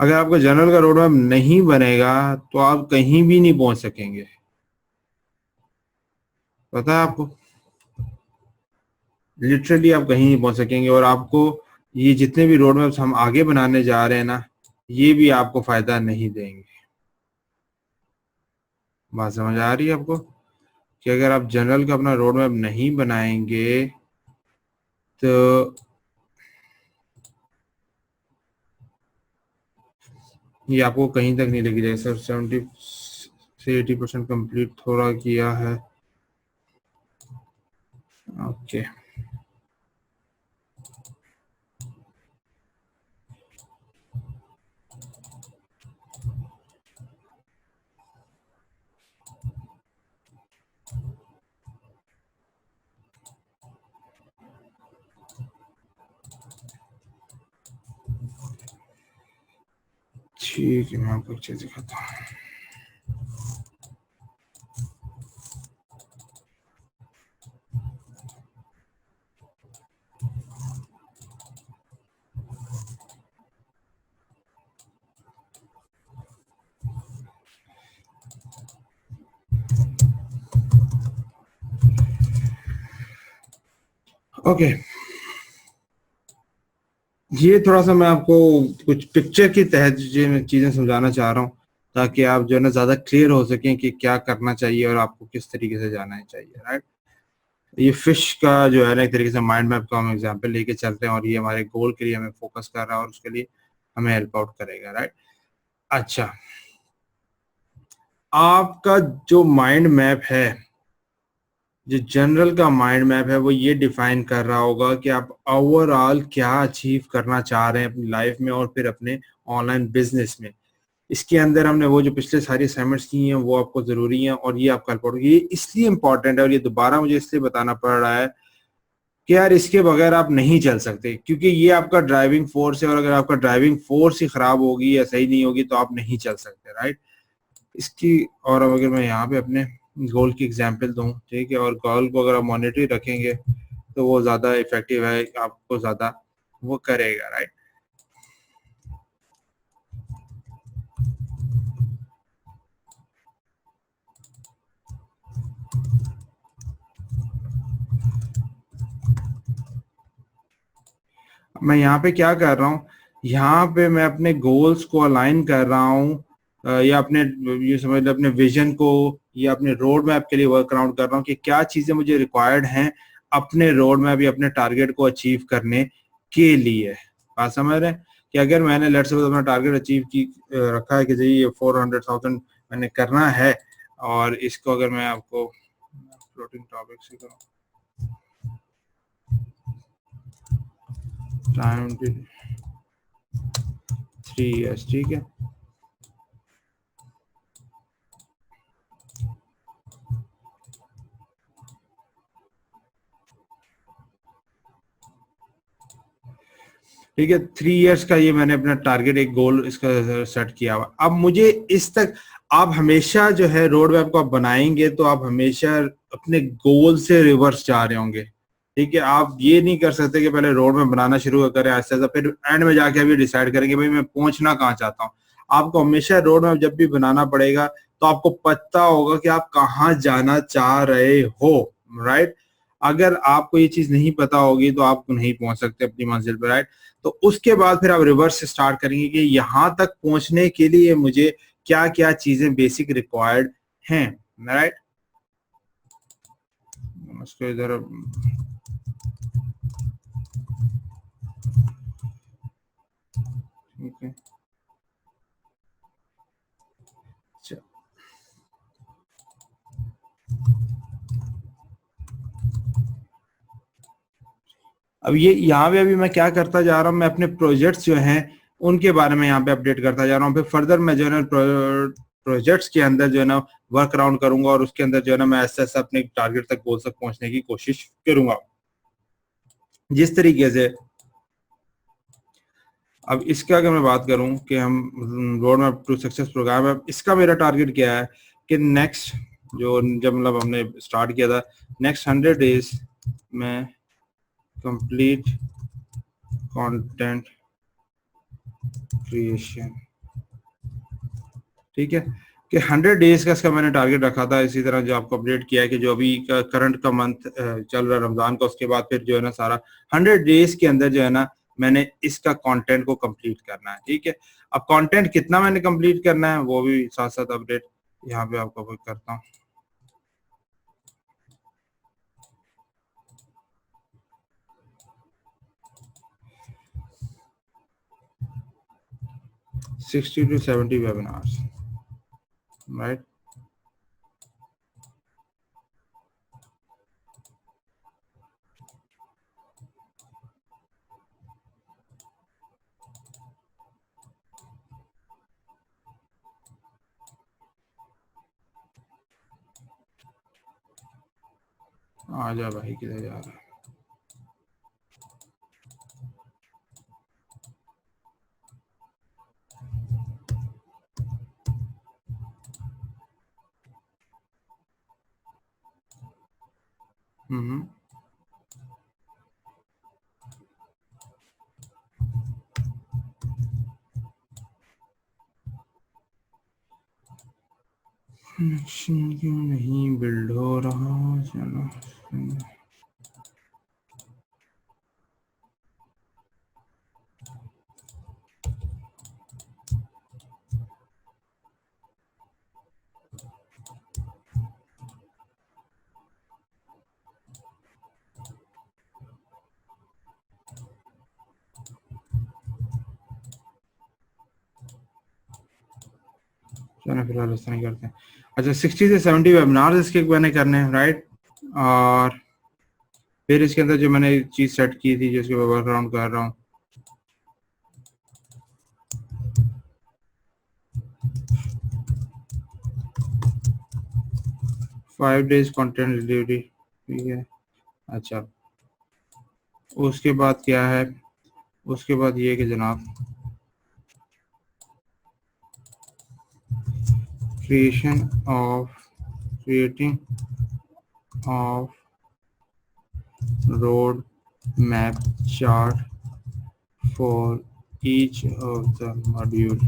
अगर आपका जनरल का रोड मैप नहीं बनेगा तो आप कहीं भी नहीं पहुंच सकेंगे, पता है आपको, लिटरली आप कहीं नहीं पहुंच सकेंगे। और आपको ये जितने भी रोड मैप्स हम आगे बनाने जा रहे हैं ना, ये भी आपको फायदा नहीं देंगे। बात समझ आ रही है आपको कि अगर आप जनरल का अपना रोड मैप नहीं बनाएंगे तो ये आपको कहीं तक नहीं लेके जाएगा। सर 70 से 80% कंप्लीट थोड़ा किया है। ओके ठीक है, मैं आपको एक चीज दिखाता हूँ। ओके, ये थोड़ा सा मैं आपको कुछ पिक्चर के तहत चीजें समझाना चाह रहा हूँ, ताकि आप जो है ना ज्यादा क्लियर हो सकें कि क्या करना चाहिए और आपको किस तरीके से जाना है चाहिए, राइट। ये फिश का जो है ना एक तरीके से माइंड मैप का हम एग्जांपल लेके चलते हैं, और ये हमारे गोल के लिए हमें फोकस कर रहा है और उसके लिए हमें हेल्प आउट करेगा, राइट। अच्छा, आपका जो माइंड मैप है, जो जनरल का माइंड मैप है, वो ये डिफाइन कर रहा होगा कि आप ओवरऑल क्या अचीव करना चाह रहे हैं अपनी लाइफ में और फिर अपने ऑनलाइन बिजनेस में। इसके अंदर हमने वो जो पिछले सारी असाइनमेंट्स की हैं वो आपको जरूरी हैं, और ये आप कर पाओगे। ये इसलिए इंपॉर्टेंट है और ये दोबारा मुझे इसलिए बताना पड़ रहा है कि यार इसके बगैर आप नहीं चल सकते, क्योंकि ये आपका ड्राइविंग फोर्स है, और अगर आपका ड्राइविंग फोर्स ही खराब होगी या सही नहीं होगी तो आप नहीं चल सकते, राइट। इसकी, और अब अगर मैं यहाँ पे अपने गोल की एग्जांपल दूं, ठीक है, और गोल को अगर आप मॉनिटरी रखेंगे तो वो ज्यादा इफेक्टिव है, आपको ज्यादा वो करेगा, राइट। मैं यहाँ पे क्या कर रहा हूँ, यहाँ पे मैं अपने गोल्स को अलाइन कर रहा हूँ, या अपने, ये समझ लो अपने विजन को या अपने रोड मैप के लिए वर्क अराउंड कर रहा हूँ कि क्या चीजें मुझे रिक्वायर्ड हैं अपने रोड मैप या अपने टारगेट को अचीव करने के लिए। बात समझ रहे हैं कि अगर मैंने लेट्स सपोज अपना टारगेट अचीव की रखा है कि जी ये 400,000 मैंने करना है, और इसको अगर मैं आपको फ्लोटिंग टॉपिक से करूँ, टाइम 3 years, ठीक है। ठीक है, 3 years का ये मैंने अपना टारगेट, एक गोल इसका सेट किया हुआ। अब मुझे इस तक, आप हमेशा जो है रोड मैप को आप बनाएंगे तो आप हमेशा अपने गोल से रिवर्स जा रहे होंगे, ठीक है। आप ये नहीं कर सकते कि पहले रोड मैप बनाना शुरू करें ऐसा ऐसा, फिर एंड में जाके अभी डिसाइड करेंगे भाई मैं पहुंचना कहाँ चाहता हूँ। आपको हमेशा रोड मैप जब भी बनाना पड़ेगा तो आपको पता होगा कि आप कहाँ जाना चाह रहे हो, राइट। अगर आपको ये चीज नहीं पता होगी तो आप नहीं पहुंच सकते अपनी मंजिल पर, राइट। तो उसके बाद फिर आप रिवर्स से स्टार्ट करेंगे कि यहाँ तक पहुंचने के लिए मुझे क्या क्या चीजें बेसिक रिक्वायर्ड हैं, राइट। इसको इधर, ठीक है। अब ये यहाँ पे अभी मैं क्या करता जा रहा हूँ, मैं अपने प्रोजेक्ट्स जो हैं उनके बारे में यहाँ पे अपडेट करता जा रहा हूँ। फिर फर्दर मैं जो है ना प्रोजेक्ट्स के अंदर जो है ना वर्क अराउंड करूंगा, और उसके अंदर जो है ना मैं ऐसा ऐसा अपने टारगेट तक गोल तक पहुंचने की कोशिश करूंगा। जिस तरीके से, अब इसका अगर मैं बात करूं कि हम road map to success programme है, इसका मेरा टारगेट क्या है कि नेक्स्ट, जो जब मतलब हमने स्टार्ट किया था, नेक्स्ट 100 डेज में कंप्लीट कंटेंट क्रिएशन, ठीक है, कि 100 डेज का इसका मैंने टारगेट रखा था। इसी तरह जो आपको अपडेट किया है कि जो अभी करंट का मंथ चल रहा है रमजान का, उसके बाद फिर जो है ना सारा 100 डेज के अंदर जो है ना मैंने इसका कंटेंट को कंप्लीट करना है। ठीक है, अब कंटेंट कितना मैंने कंप्लीट करना है वो भी साथ साथ अपडेट यहाँ पे आपको करता हूँ। 60 to 70 webinars, right? आजा भाई, किधर जा रहा है? हम्म, कनेक्शन क्यों नहीं बिल्ड हो रहा? चलो चलो फिलहाल इस तरह करते हैं। अच्छा, 60 से 70 वेबिनार इसके मैंने करने हैं, राइट? और फिर इसके अंदर जो मैंने चीज सेट की थी जिसके मैं वर्क अराउंड कर रहा हूँ, 5 डेज कंटेंट डिलीवरी। ठीक है, अच्छा उसके बाद क्या है? उसके बाद ये कि जनाब creating of road map chart for each of the module.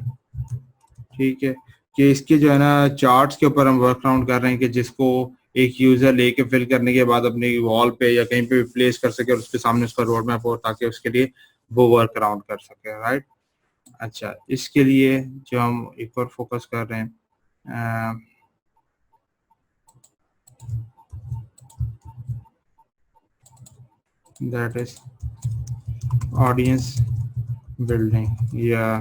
ठीक है, कि इसके जो है ना चार्ट्स के ऊपर हम वर्क अराउंड कर रहे हैं कि जिसको एक यूजर लेके फिल करने के बाद अपनी वॉल पे या कहीं पे भी प्लेस कर सके और उसके सामने उसका रोड मैप हो ताकि उसके लिए वो वर्क अराउंड कर सके, राइट? अच्छा, इसके लिए जो हम एक और फोकस कर रहे हैं, दैट इज ऑडियंस बिल्डिंग, या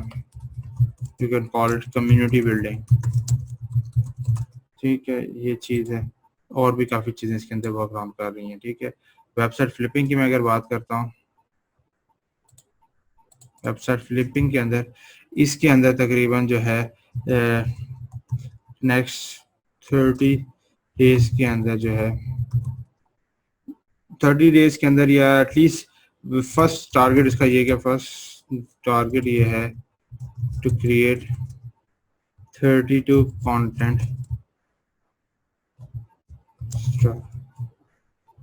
you can call it community building. ठीक है, ये चीज़ है, और भी काफ़ी चीज़ें इसके अंदर वर्क अराउंड कर रही हैं। ठीक है, वेबसाइट फ्लिपिंग की मैं अगर बात करता हूँ, वेबसाइट फ्लिपिंग के अंदर इसके अंदर तकरीबन जो है नेक्स्ट 30 डेज के अंदर जो है 30 डेज के अंदर या एटलीस्ट फर्स्ट टारगेट इसका ये क्या, फर्स्ट टारगेट ये है टू क्रिएट 32 कंटेंट।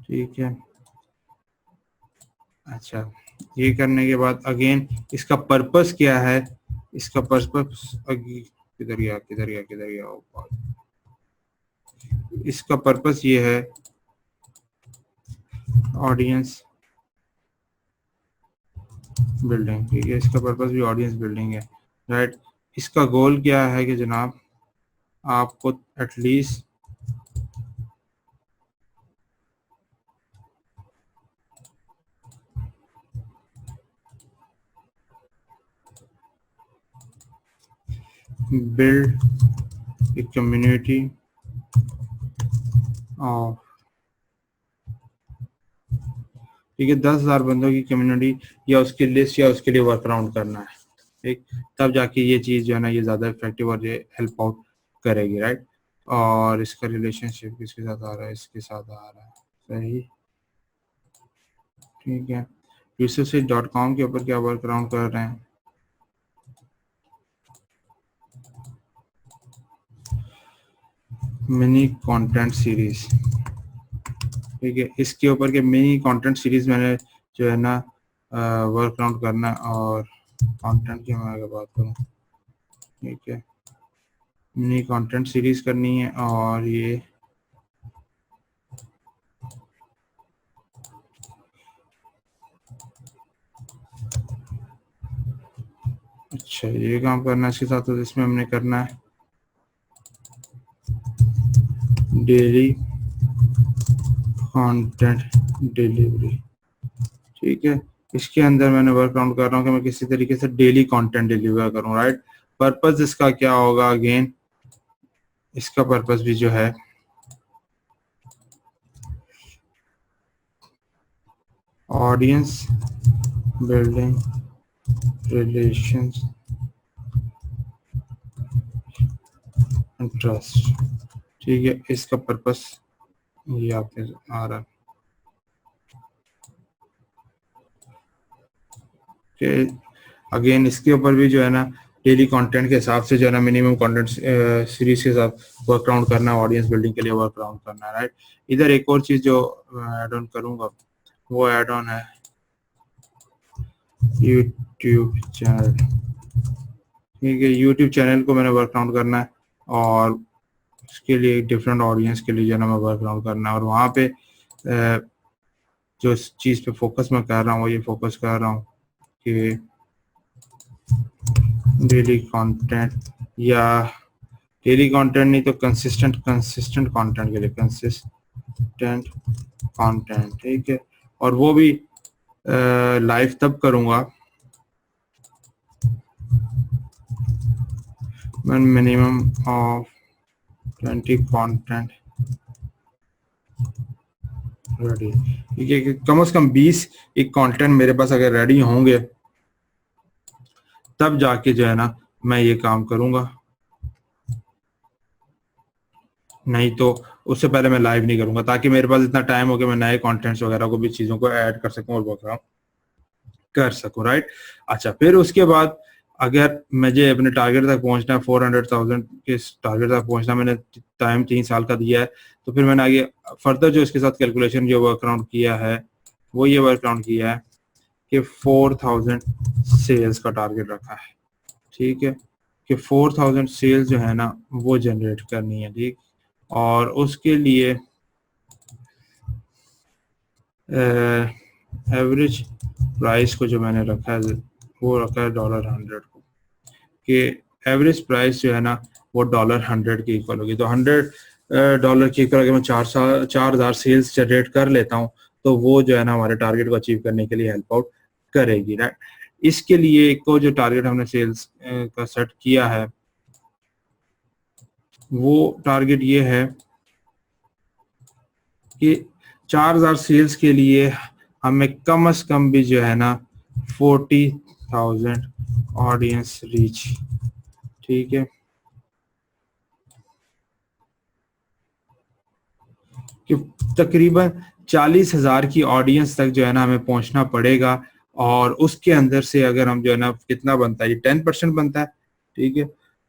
ठीक है, अच्छा ये करने के बाद अगेन इसका पर्पस क्या है? इसका पर्पस किधर गया किधर गया किधर गया, इसका पर्पस ये है ऑडियंस बिल्डिंग। ठीक है, इसका पर्पस भी ऑडियंस बिल्डिंग है, राइट? इसका गोल क्या है कि जनाब आपको at least build a community of, ठीक है, 10,000 बंदों की कम्युनिटी या उसकी लिस्ट या उसके लिए वर्क अराउंड करना है। ठीक, तब जाके ये चीज़ जो है ना ये ज़्यादा इफेक्टिव और ये हेल्प आउट करेगी, राइट? और इसका रिलेशनशिप किसके साथ आ रहा है? इसके साथ आ रहा है, सही। ठीक है, यूसुफसेट.com के ऊपर क्या वर्क अराउंड कर रहे हैं? Mini content series. ठीक है, इसके ऊपर के मिनी कंटेंट सीरीज मैंने जो है ना वर्क अराउंड करना है। और कंटेंट की मैं अगर बात करूँ, ठीक है, मिनी कंटेंट सीरीज करनी है और ये अच्छा ये काम करना है। इसके साथ तो इसमें हमने करना है डेली कंटेंट डिलीवरी। ठीक है, इसके अंदर मैंने वर्कआउट कर रहा हूँ कि मैं किसी तरीके से डेली कंटेंट डिलीवर करूँ, राइट। पर्पस इसका क्या होगा, अगेन इसका पर्पस भी जो है audience building relations and trust. ठीक है, इसका पर्पस ये आपके आ रहा है कि अगेन इसके ऊपर भी जो है ना डेली कंटेंट के हिसाब से जो है ना मिनिमम कंटेंट सीरीज के साथ वर्कआउट करना, ऑडियंस बिल्डिंग के लिए वर्कआउट करना है, राइट। इधर एक और चीज जो ऐड ऑन करूंगा वो ऐड ऑन है यूट्यूब चैनल। ठीक है, यूट्यूब चैनल को मैंने वर्कआउट करना है और उसके लिए डिफरेंट ऑडियंस के लिए जो है ना मैं वर्कआउट करना है और वहाँ पे जो चीज़ पे फोकस मैं कर रहा हूँ वो ये फोकस कर रहा हूँ कि डेली कंटेंट या डेली कंटेंट नहीं तो कंसिस्टेंट कंटेंट के लिए कंसिस्टेंट कंटेंट। ठीक है, और वो भी लाइव तब करूँगा when minimum of 20 content ready. ठीक है, कि कम से कम 20 एक कंटेंट मेरे पास अगर रेडी होंगे तब जाके जो है ना मैं ये काम करूंगा, नहीं तो उससे पहले मैं लाइव नहीं करूंगा ताकि मेरे पास इतना टाइम हो कि मैं नए कंटेंट्स वगैरह को भी चीजों को ऐड कर सकूं और वर्कआउट कर सकूं, राइट। अच्छा, फिर उसके बाद अगर मुझे अपने टारगेट तक पहुंचना है 400,000 के टारगेट तक पहुंचना, मैंने टाइम 3 साल का दिया है, तो फिर मैंने आगे फर्दर जो इसके साथ कैलकुलेशन जो वर्कआउट किया है वो ये वर्कआउट किया है कि 4,000 सेल्स का टारगेट रखा है। ठीक है, कि 4,000 सेल्स जो है ना वो जनरेट करनी है। ठीक, और उसके लिए एवरेज प्राइस को जो मैंने रखा है वो रखा है $100 को, कि एवरेज प्राइस जो है ना वो $100 के इक्वल होगी। तो $100 के इक्वल अगर मैं 4,000 सेल्स जनरेट कर लेता हूँ तो वो जो है ना हमारे टारगेट को अचीव करने के लिए हेल्प आउट करेगी, राइट। इसके लिए एक को जो टारगेट हमने सेल्स का सेट किया है वो टारगेट ये है कि 4,000 सेल्स के लिए हमें कम से कम भी जो है ना 40,000 ऑडियंस रीच। ठीक है, कि तकरीबन 40,000 की ऑडियंस तक जो है ना हमें पहुंचना पड़ेगा और उसके अंदर से अगर हम जो है ना कितना बनता है, ये 10% बनता है। ठीक है,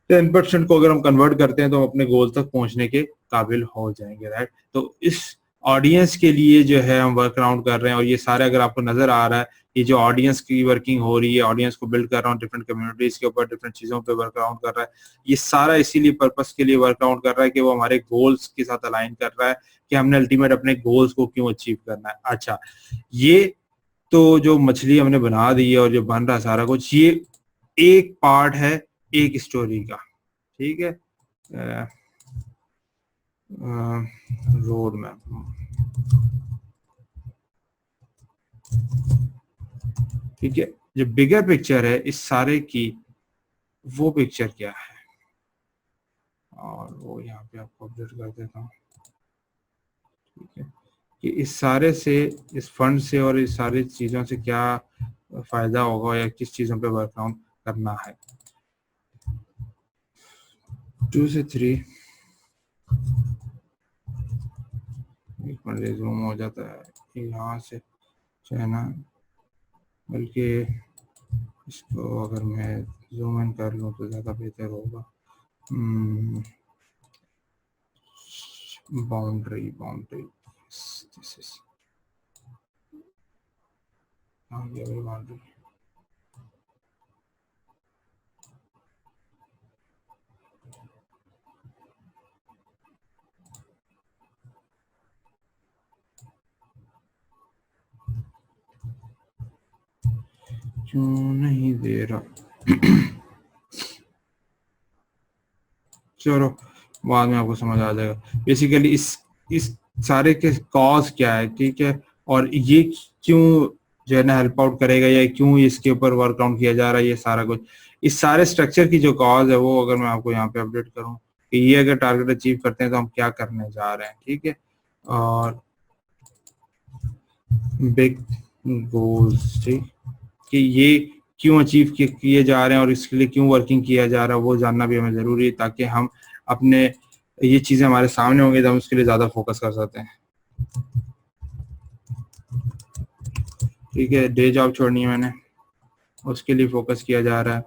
10% को अगर हम कन्वर्ट करते हैं तो हम अपने गोल तक पहुंचने के काबिल हो जाएंगे, राइट। तो इस ऑडियंस के लिए जो है हम वर्कआउट कर रहे हैं और ये सारे अगर आपको नजर आ रहा है ये जो ऑडियंस की वर्किंग हो रही है, ऑडियंस को बिल्ड कर रहा हूँ, डिफरेंट कम्युनिटीज के ऊपर डिफरेंट चीजों पे वर्कआउट कर रहा है, ये सारा इसीलिए पर्पस के लिए वर्कआउट कर रहा है कि वो हमारे गोल्स के साथ अलाइन कर रहा है कि हमने अल्टीमेट अपने गोल्स को क्यों अचीव करना है। अच्छा, ये तो जो मछली हमने बना दी है और जो बन रहा है सारा कुछ, ये एक पार्ट है एक स्टोरी का। ठीक है, रोड मैप। ठीक है, जो बिगर पिक्चर है इस सारे की वो पिक्चर क्या है, और वो यहाँ पे आपको अपडेट कर देता हूँ। ठीक है, कि इस सारे से, इस फंड से और इस सारी चीजों से क्या फायदा होगा या किस चीजों पे वर्कआउट करना है। 2 से 3 एक मिनट जूम हो जाता है यहाँ से जो है ना, बल्कि इसको अगर मैं जूम इन कर लूँ तो ज़्यादा बेहतर होगा। Boundary boundary this is boundary. क्यों नहीं दे रहा? चलो बाद में आपको समझ आ जाएगा। बेसिकली इस सारे के कॉज क्या है, ठीक है, और ये क्यों जो है ना हेल्प आउट करेगा, या क्यों इसके ऊपर वर्क आउट किया जा रहा है, ये सारा कुछ, इस सारे स्ट्रक्चर की जो कॉज है वो अगर मैं आपको यहाँ पे अपडेट करूँ कि ये अगर टारगेट अचीव करते हैं तो हम क्या करने जा रहे हैं, ठीक है, और बिग गोल्स, ठीक, कि ये क्यों अचीव किए जा रहे हैं और इसके लिए क्यों वर्किंग किया जा रहा है वो जानना भी हमें जरूरी है, ताकि हम अपने ये चीजें हमारे सामने होंगी तो हम उसके लिए ज्यादा फोकस कर सकते हैं। ठीक है, डे जॉब छोड़नी है मैंने, उसके लिए फोकस किया जा रहा है।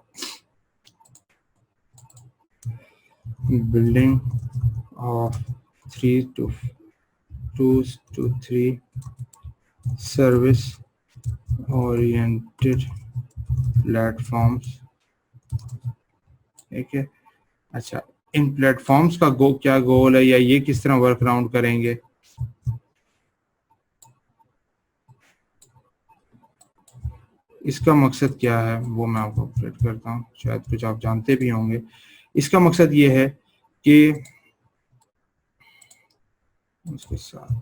Building of 2 to 3 service oriented platforms, ठीक है। अच्छा, इन प्लेटफॉर्म्स का क्या गोल है, या ये किस तरह वर्क अराउंड करेंगे, इसका मकसद क्या है वो मैं आपको अपडेट करता हूँ, शायद कुछ आप जानते भी होंगे। इसका मकसद ये है कि उसके साथ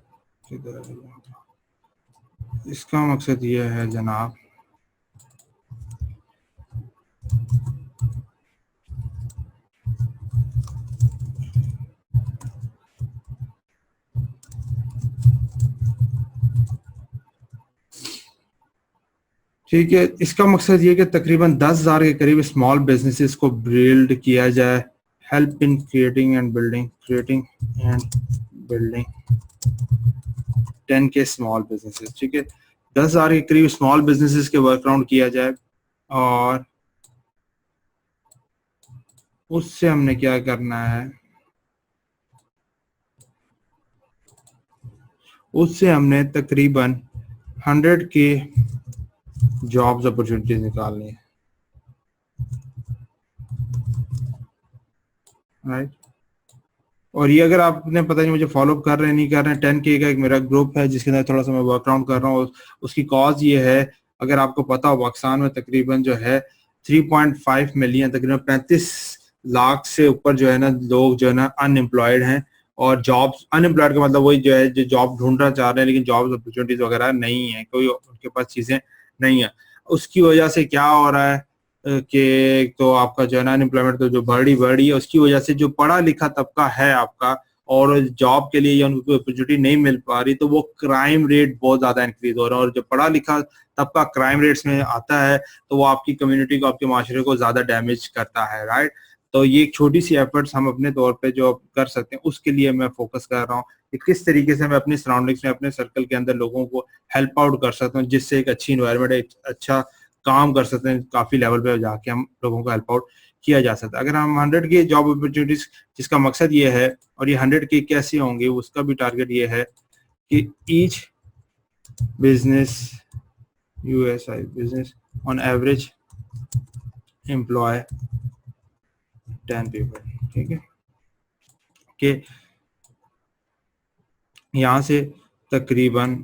इसका मकसद ये है जनाब ठीक है, इसका मकसद ये कि तकरीबन 10,000 के करीब स्मॉल बिजनेसेस को बिल्ड किया जाए, help in creating and building 10 के स्मॉल बिजनेसेस, ठीक है, 10,000 के करीब स्मॉल बिजनेसेस के वर्क अराउंड किया जाए, और उससे हमने क्या करना है, उससे हमने तकरीबन 100 के जॉब्स अपॉर्चुनिटीज निकालनी है, राइट। और ये अगर आपने पता नहीं मुझे फॉलो कर रहे हैं नहीं कर रहे हैं, 10K का एक मेरा ग्रुप है जिसके अंदर थोड़ा सा मैं वर्क अराउंड कर रहा हूँ। उसकी कॉज ये है, अगर आपको पता हो पाकिस्तान में तकरीबन जो है 3.5 मिलियन, तकरीबन 35 लाख से ऊपर जो है ना लोग जो है ना अनएम्प्लॉयड हैं, और जॉब्स, अनएम्प्लॉयड का मतलब वही जो है जो जॉब ढूंढना चाह रहे हैं लेकिन जॉब अपॉर्चुनिटीज वगैरह नहीं है, कोई उनके पास चीजें नहीं है। उसकी वजह से क्या हो रहा है कि तो आपका जो है ना अनएम्प्लॉयमेंट तो जो बढ़ी है, उसकी वजह से जो पढ़ा लिखा तबका है आपका और जॉब के लिए या उनको अपॉर्चुनिटी नहीं मिल पा रही, तो वो क्राइम रेट बहुत ज्यादा इंक्रीज हो रहा है, और जो पढ़ा लिखा तबका क्राइम रेट्स में आता है तो वो आपकी कम्युनिटी को, आपके माशरे को ज्यादा डैमेज करता है, राइट। तो ये एक छोटी सी एफर्ट्स हम अपने तौर पे जो कर सकते हैं उसके लिए मैं फोकस कर रहा हूँ कि किस तरीके से मैं अपनी सराउंडिंग्स में, अपने सर्कल के अंदर लोगों को हेल्प आउट कर सकता हूँ, जिससे एक अच्छी इन्वायरमेंट, एक अच्छा काम कर सकते हैं, काफी लेवल पे जाके हम लोगों को हेल्प आउट किया जा सकता है। अगर हम 100 के जॉब अपॉर्चुनिटीज, जिसका मकसद ये है, और ये 100 के कैसे होंगे उसका भी टारगेट ये है कि each business USI business on average employ 10 people, ठीक है, कि यहाँ से तकरीबन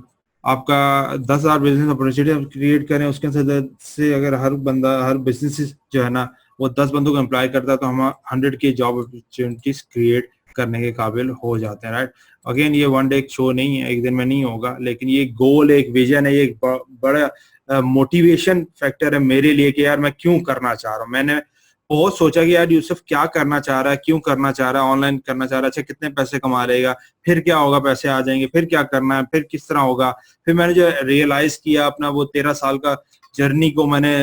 आपका 10,000 बिजनेस अपॉर्चुनिटी क्रिएट करें, उसके अंदर से अगर हर बंदा, हर बिजनेस जो है ना वो 10 बंदों को एम्प्लॉय करता है तो हम 100 के जॉब अपॉर्चुनिटीज क्रिएट करने के काबिल हो जाते हैं, राइट। अगेन ये वन डे शो नहीं है, एक दिन में नहीं होगा, लेकिन ये गोल, एक विजन है, ये एक बड़ा मोटिवेशन फैक्टर है मेरे लिए कि यार मैं क्यों करना चाह रहा हूँ। मैंने बहुत सोचा कि यार यूसुफ क्या करना चाह रहा है, क्यों करना चाह रहा है, ऑनलाइन करना चाह रहा है, अच्छा कितने पैसे कमा लेगा, फिर क्या होगा, पैसे आ जाएंगे, फिर क्या करना है, फिर किस तरह होगा। फिर मैंने जो रियलाइज किया अपना वो 13 साल का जर्नी को मैंने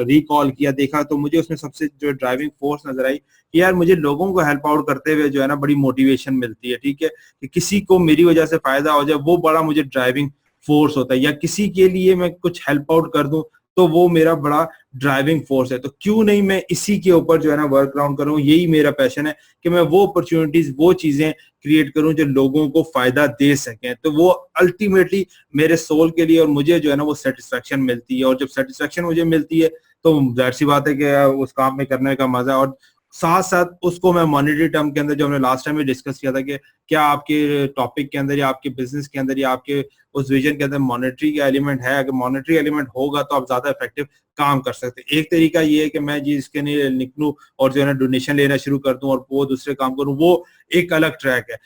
रिकॉल किया, देखा तो मुझे उसमें सबसे जो ड्राइविंग फोर्स नजर आई कि यार मुझे लोगों को हेल्प आउट करते हुए जो है ना बड़ी मोटिवेशन मिलती है, ठीक है, कि किसी को मेरी वजह से फायदा हो जाए वो बड़ा मुझे ड्राइविंग फोर्स होता है, या किसी के लिए मैं कुछ हेल्प आउट कर दूं तो वो मेरा बड़ा ड्राइविंग फोर्स है। तो क्यों नहीं मैं इसी के ऊपर जो है ना वर्क अराउंड करूं, यही मेरा पैशन है कि मैं वो अपॉर्चुनिटीज, वो चीजें क्रिएट करूं जो लोगों को फायदा दे सकें। तो वो अल्टीमेटली मेरे सोल के लिए और मुझे जो है ना वो सेटिस्फेक्शन मिलती है, और जब सेटिस्फेक्शन मुझे मिलती है तो जाहिर सी बात है कि उस काम में करने का मजा, और साथ साथ उसको मैं मॉनेटरी टर्म के अंदर, जो हमने लास्ट टाइम में डिस्कस किया था कि क्या आपके टॉपिक के अंदर या आपके बिजनेस के अंदर या आपके उस विजन के अंदर मॉनेटरी का एलिमेंट है, अगर मॉनेटरी एलिमेंट होगा तो आप ज्यादा इफेक्टिव काम कर सकते हैं। एक तरीका ये है कि मैं जी इसके लिए निकलूं और जो है ना डोनेशन लेना शुरू कर दूं और वो दूसरे काम करूं, वो एक अलग ट्रैक है।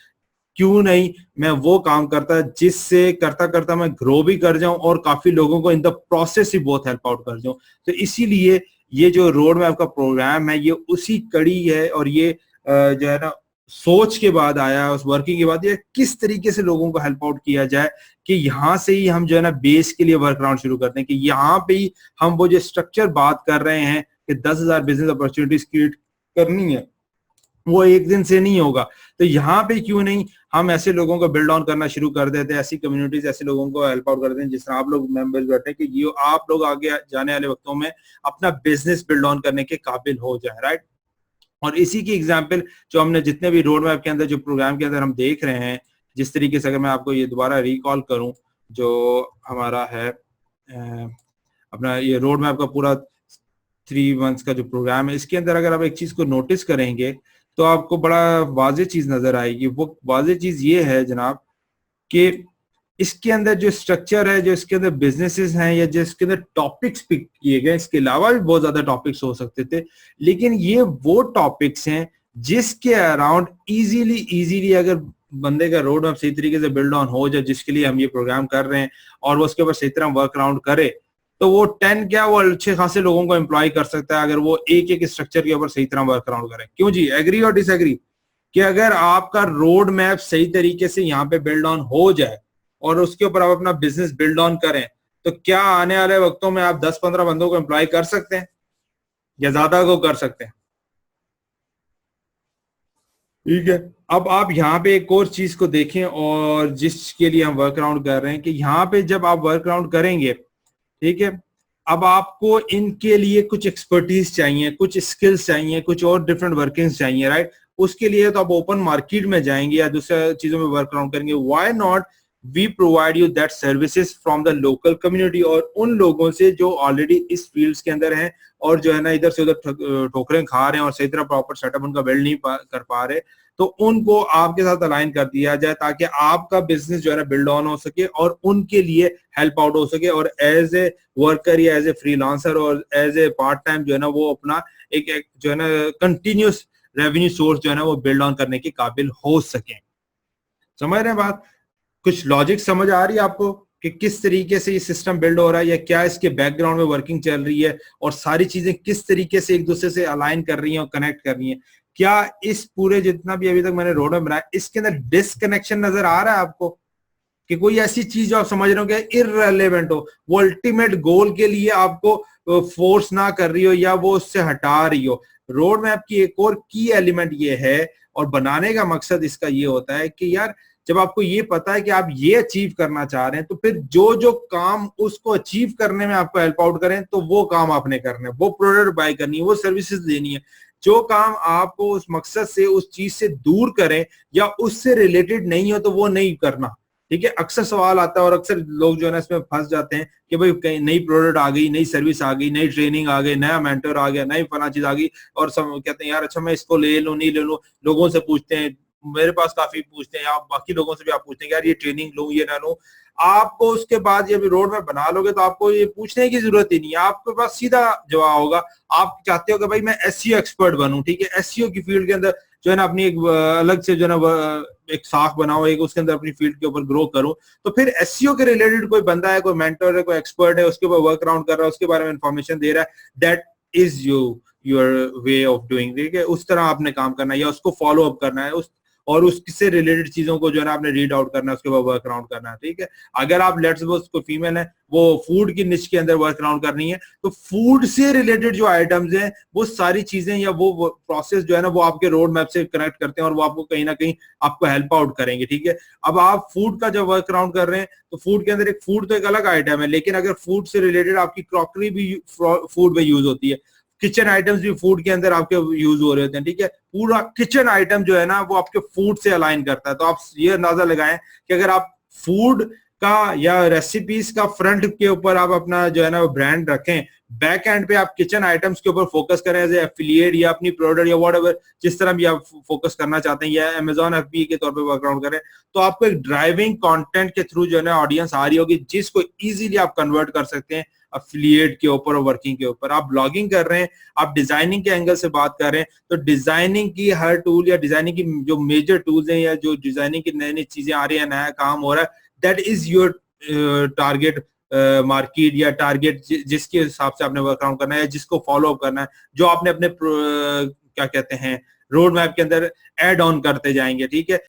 क्यों नहीं मैं वो काम करता जिससे करता करता मैं ग्रो भी कर जाऊं और काफी लोगों को इन द प्रोसेस ही बहुत हेल्प आउट कर जाऊं। तो इसीलिए ये जो रोड मैप का प्रोग्राम है ये उसी कड़ी है, और ये जो है ना सोच के बाद आया, उस वर्किंग के बाद, ये किस तरीके से लोगों को हेल्प आउट किया जाए कि यहाँ से ही हम जो है ना बेस के लिए वर्क अराउंड शुरू करते हैं, कि यहाँ पे ही हम वो जो स्ट्रक्चर बात कर रहे हैं कि 10,000 बिजनेस अपॉर्चुनिटीज क्रिएट करनी है, वो एक दिन से नहीं होगा। तो यहाँ पे क्यों नहीं हम ऐसे लोगों को बिल्ड ऑन करना शुरू कर देते हैं, ऐसी कम्युनिटीज, ऐसे लोगों को हेल्प आउट करते हैं जिस तरह आप लोग मेंबर्स बैठे हैं, कि ये आप लोग आगे जाने वाले वक्तों में अपना बिजनेस बिल्ड ऑन करने के काबिल हो जाए, राइट। और इसी की एग्जाम्पल जो हमने जितने भी रोड मैप के अंदर, जो प्रोग्राम के अंदर हम देख रहे हैं, जिस तरीके से अगर मैं आपको ये दोबारा रिकॉल करूं, जो हमारा है अपना ये रोड मैप का पूरा 3 मंथ्स का जो प्रोग्राम है, इसके अंदर अगर आप एक चीज को नोटिस करेंगे तो आपको बड़ा वाज़ेह चीज नजर आएगी। वो वाज़ेह चीज ये है जनाब कि इसके अंदर जो स्ट्रक्चर है, जो इसके अंदर बिजनेसेस हैं या जो इसके अंदर टॉपिक्स पिक किए गए, इसके अलावा भी बहुत ज्यादा टॉपिक्स हो सकते थे, लेकिन ये वो टॉपिक्स हैं जिसके अराउंड इजीली अगर बंदे का रोड मैप सही तरीके से बिल्ड ऑन हो जाए, जिसके लिए हम ये प्रोग्राम कर रहे हैं, और वो उसके ऊपर सही तरह वर्क अराउंड करे, तो वो 10 क्या वो अच्छे खासे लोगों को एम्प्लॉय कर सकता है, अगर वो एक एक स्ट्रक्चर के ऊपर सही तरह वर्क अराउंड करे। क्यों जी, एग्री और डिसएग्री? कि अगर आपका रोड मैप सही तरीके से यहाँ पे बिल्ड ऑन हो जाए और उसके ऊपर आप अपना बिजनेस बिल्ड ऑन करें, तो क्या आने वाले वक्तों में आप 10-15 बंदों को एम्प्लॉय कर सकते हैं या ज्यादा को कर सकते हैं? ठीक है। अब आप यहाँ पे एक और चीज को देखें, और जिसके लिए हम वर्क अराउंड कर रहे हैं, कि यहाँ पे जब आप वर्क अराउंड करेंगे, ठीक है, अब आपको इनके लिए कुछ एक्सपर्टीज चाहिए, कुछ स्किल्स चाहिए, कुछ और डिफरेंट वर्किंग्स चाहिए, राइट। उसके लिए तो आप ओपन मार्केट में जाएंगे या दूसरे चीजों में वर्क अराउंड करेंगे। Why not we provide you that services from the local community, और उन लोगों से जो ऑलरेडी इस फील्ड्स के अंदर हैं और जो है ना इधर से उधर ठोकरें खा रहे हैं और सही तरह प्रॉपर सेटअप उनका बिल्ड नहीं कर पा रहे, तो उनको आपके साथ अलाइन कर दिया जाए ताकि आपका बिजनेस जो है ना बिल्ड ऑन हो सके और उनके लिए हेल्प आउट हो सके, और एज ए वर्कर या एज ए फ्रीलांसर और एज ए पार्ट टाइम जो है ना वो अपना एक जो है ना कंटिन्यूस रेवेन्यू सोर्स जो है ना वो बिल्ड ऑन करने के काबिल हो सके। समझ रहे हैं बात? कुछ लॉजिक समझ आ रही है आपको कि किस तरीके से ये सिस्टम बिल्ड हो रहा है, या क्या इसके बैकग्राउंड में वर्किंग चल रही है, और सारी चीजें किस तरीके से एक दूसरे से अलाइन कर रही हैं और कनेक्ट कर रही हैं? क्या इस पूरे जितना भी अभी तक मैंने रोड में बनाया, इसके अंदर डिसकनेक्शन नजर आ रहा है आपको? कि कोई ऐसी चीज जो आप समझ रहे हो कि इररिलेवेंट हो, वो अल्टीमेट गोल के लिए आपको फोर्स ना कर रही हो या वो उससे हटा रही हो? रोड मैप की एक और की एलिमेंट ये है, और बनाने का मकसद इसका ये होता है कि यार जब आपको ये पता है कि आप ये अचीव करना चाह रहे हैं, तो फिर जो जो काम उसको अचीव करने में आपको हेल्प आउट करें, तो वो काम आपने करना है, वो प्रोडक्ट बाय करनी है, वो सर्विसेज देनी है। जो काम आपको उस मकसद से, उस चीज से दूर करें या उससे रिलेटेड नहीं हो, तो वो नहीं करना। ठीक है। अक्सर सवाल आता है और अक्सर लोग जो है ना इसमें फंस जाते हैं कि भाई कहीं नई प्रोडक्ट आ गई, नई सर्विस आ गई, नई ट्रेनिंग आ गई, नया मेंटर आ गया, नई फला चीज आ गई, और सब कहते हैं यार अच्छा मैं इसको ले लूं नहीं ले लूं। लोगों से पूछते हैं, मेरे पास काफी पूछते हैं, आप बाकी लोगों से भी आप पूछते हैं यार ये ट्रेनिंग लूं ये ना लूं। आपको उसके बाद जब रोड में बना लोगे तो आपको ये पूछने की जरूरत ही नहीं है, आपके पास सीधा जवाब होगा। आप चाहते हो कि भाई मैं एसईओ एक्सपर्ट बनूं, ठीक है, एसईओ की फील्ड के अंदर जो है ना अपनी एक अलग से जो है ना एक साख बनाओ, एक उसके अंदर अपनी फील्ड के ऊपर ग्रो करो, तो फिर एसईओ के रिलेटेड कोई बंदा है, कोई मेंटर है, कोई एक्सपर्ट है, उसके ऊपर वर्क अराउंड कर रहा है, उसके बारे में इंफॉर्मेशन दे रहा है, that is your way of doing. ठीक है, उस तरह आपने काम करना है या उसको फॉलो अप करना है, उस और उससे रिलेटेड चीजों को जो है ना आपने रीड आउट करना है, उसके बाद वर्क अराउंड करना है। ठीक है, अगर आप लेट्स सपोज कोई फीमेल है, वो फूड की निच के अंदर वर्क अराउंड करनी है, तो फूड से रिलेटेड जो आइटम्स हैं वो सारी चीजें या वो प्रोसेस जो है ना वो आपके रोड मैप से कनेक्ट करते हैं और वो आपको कहीं ना कहीं आपको हेल्प आउट करेंगे। ठीक है, अब आप फूड का जब वर्क अराउंड कर रहे हैं तो फूड के अंदर एक फूड तो एक अलग आइटम है, लेकिन अगर फूड से रिलेटेड आपकी क्रॉकरी भी फूड में यूज होती है, किचन आइटम्स भी फूड के अंदर आपके यूज हो रहे होते हैं। ठीक है, पूरा किचन आइटम जो है ना वो आपके फूड से अलाइन करता है। तो आप ये अंदाजा लगाएं कि अगर आप फूड का या रेसिपीज का फ्रंट के ऊपर आप अपना जो है ना ब्रांड रखें, बैक एंड पे आप किचन आइटम्स के ऊपर फोकस करें एज एफिलिएट या अपनी प्रोडक्ट या व्हाटएवर जिस तरह भी आप फोकस करना चाहते हैं, या अमेजॉन एफबी के तौर पे वर्कआउट करें, तो आपको एक ड्राइविंग कंटेंट के थ्रू जो है ना ऑडियंस आ रही होगी जिसको इजीली आप कन्वर्ट कर सकते हैं अफिलिएट के ऊपर और वर्किंग के ऊपर। आप ब्लॉगिंग कर रहे हैं, आप डिजाइनिंग के एंगल से बात कर रहे हैं, तो डिजाइनिंग की हर टूल या डिजाइनिंग की जो मेजर टूल्स हैं या जो डिजाइनिंग की नई नई चीजें आ रही है, नया काम हो रहा है, that is your target market या टारगेट जिसके हिसाब से आपने वर्कआउट करना है, जिसको फॉलो अप करना है, जो आपने अपने क्या कहते हैं रोड मैप के अंदर एड ऑन करते जाएंगे। ठीक है।